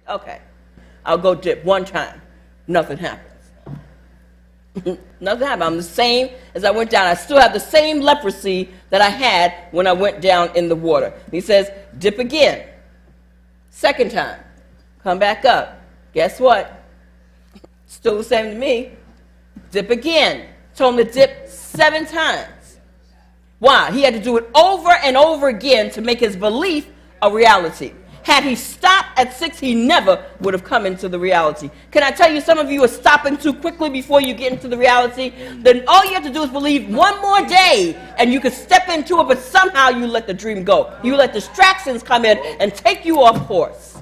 Okay. I'll go dip one time. Nothing happens. Nothing happened. I'm the same as I went down. I still have the same leprosy that I had when I went down in the water. And he says, dip again. Second time. Come back up. Guess what? Still the same to me. Dip again. Told him to dip 7 times. Why? He had to do it over and over again to make his belief a reality. Had he stopped at 6, he never would have come into the reality. Can I tell you, some of you are stopping too quickly before you get into the reality? Then all you have to do is believe one more day, and you can step into it, but somehow you let the dream go. You let distractions come in and take you off course.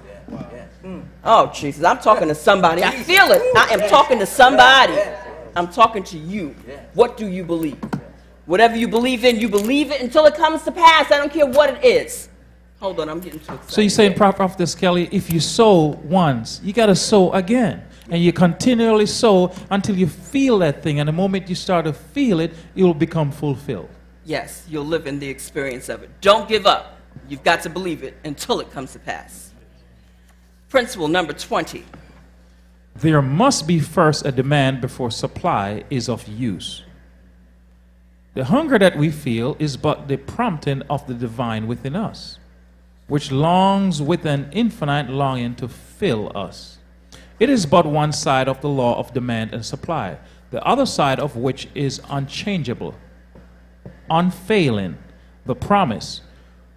Oh, Jesus, I'm talking to somebody. I feel it. I am talking to somebody. I'm talking to you. What do you believe? Whatever you believe in, you believe it until it comes to pass. I don't care what it is. Hold on, I'm getting too excited. So you're saying, Prophetess Kelly, if you sow once, you got to sow again. And you continually sow until you feel that thing. And the moment you start to feel it, it will become fulfilled. Yes, you'll live in the experience of it. Don't give up. You've got to believe it until it comes to pass. Principle number 20. There must be first a demand before supply is of use. The hunger that we feel is but the prompting of the divine within us, which longs with an infinite longing to fill us. It is but one side of the law of demand and supply, the other side of which is unchangeable, unfailing, the promise.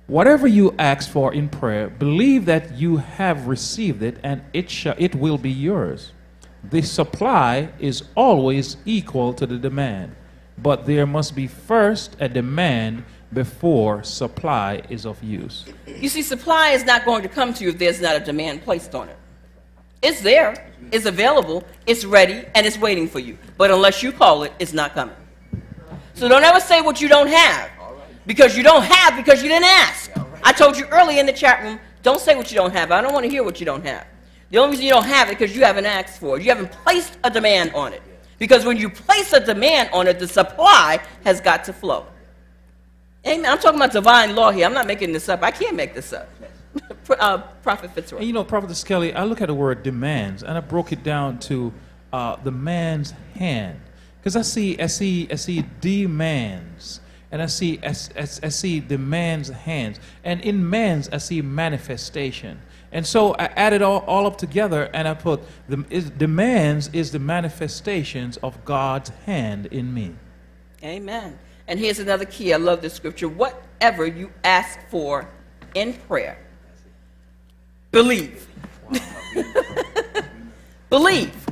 Whatever you ask for in prayer, believe that you have received it, and it will be yours. The supply is always equal to the demand, but there must be first a demand before supply is of use. You see, supply is not going to come to you if there's not a demand placed on it. It's there, it's available, it's ready, and it's waiting for you. But unless you call it, it's not coming. So don't ever say what you don't have, because you don't have because you didn't ask. I told you earlier in the chat room, don't say what you don't have. I don't want to hear what you don't have. The only reason you don't have it is because you haven't asked for it. You haven't placed a demand on it. Because when you place a demand on it, the supply has got to flow. Amen. I'm talking about divine law here. I'm not making this up. I can't make this up. Prophet Fitzroy. And you know, Prophet Kelly, I look at the word demands, and I broke it down to the man's hand. Because I see demands, and I see the man's hands. And in man's, I see manifestation. And so I added all up together, and I put demands is the manifestations of God's hand in me. Amen. And here's another key. I love this scripture. Whatever you ask for in prayer, believe. Believe.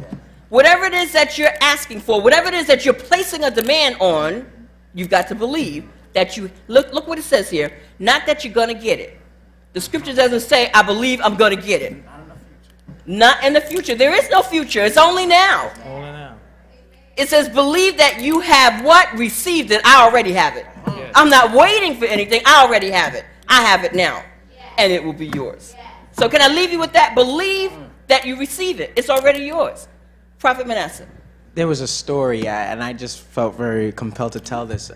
Whatever it is that you're asking for, whatever it is that you're placing a demand on, you've got to believe that you, look what it says here, not that you're going to get it. The scripture doesn't say, I believe I'm going to get it. Not in the future. There is no future. It's only now. Only now. It says, believe that you have what? Received it. I already have it. Yes. I'm not waiting for anything. I already have it. I have it now. And it will be yours. So can I leave you with that? Believe that you receive it. It's already yours. Prophet Manasseh. There was a story, and I just felt very compelled to tell this,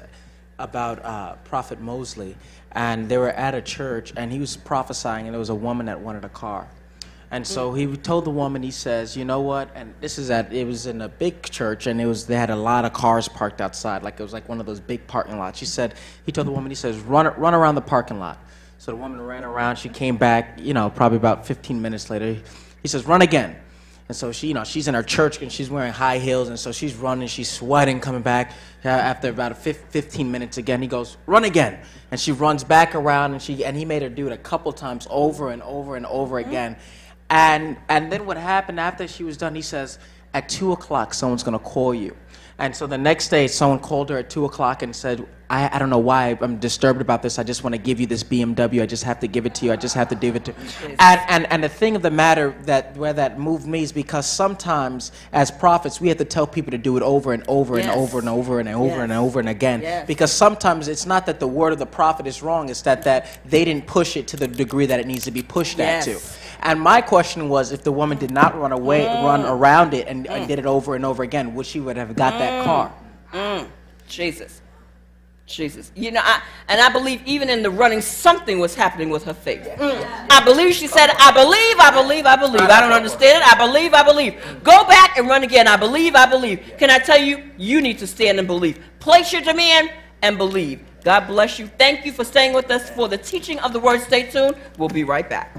about Prophet Mosley. And they were at a church, and he was prophesying, and there was a woman that wanted a car. And so he told the woman, he says, you know what, and this is it was in a big church, and they had a lot of cars parked outside, like it was like one of those big parking lots. He told the woman, he says, run around the parking lot. So the woman ran around, she came back, probably about 15 minutes later. He says, run again. And so she's in her church, and she's wearing high heels, and so she's running, she's sweating, coming back. After about 15 minutes again, he goes, run again. And she runs back around, and he made her do it a couple times over and over and over again. And then what happened after she was done, he says, at 2 o'clock, someone's going to call you. And so the next day, someone called her at 2 o'clock and said, I don't know why I'm disturbed about this. I just want to give you this BMW. I just have to give it to you. I just have to give it to you. And the thing of the matter where that moved me is because sometimes as prophets, we have to tell people to do it over and over and over and over and over and over and again. Yes. Because sometimes it's not that the word of the prophet is wrong. It's that they didn't push it to the degree that it needs to be pushed at to. And my question was, if the woman did not run around it and did it over and over again, would she have got that car? Jesus. Jesus. You know, I believe even in the running, something was happening with her faith. I believe she said, I believe. I don't understand it. I believe. Go back and run again. I believe. Can I tell you, you need to stand and believe. Place your demand and believe. God bless you. Thank you for staying with us for the teaching of the word. Stay tuned. We'll be right back.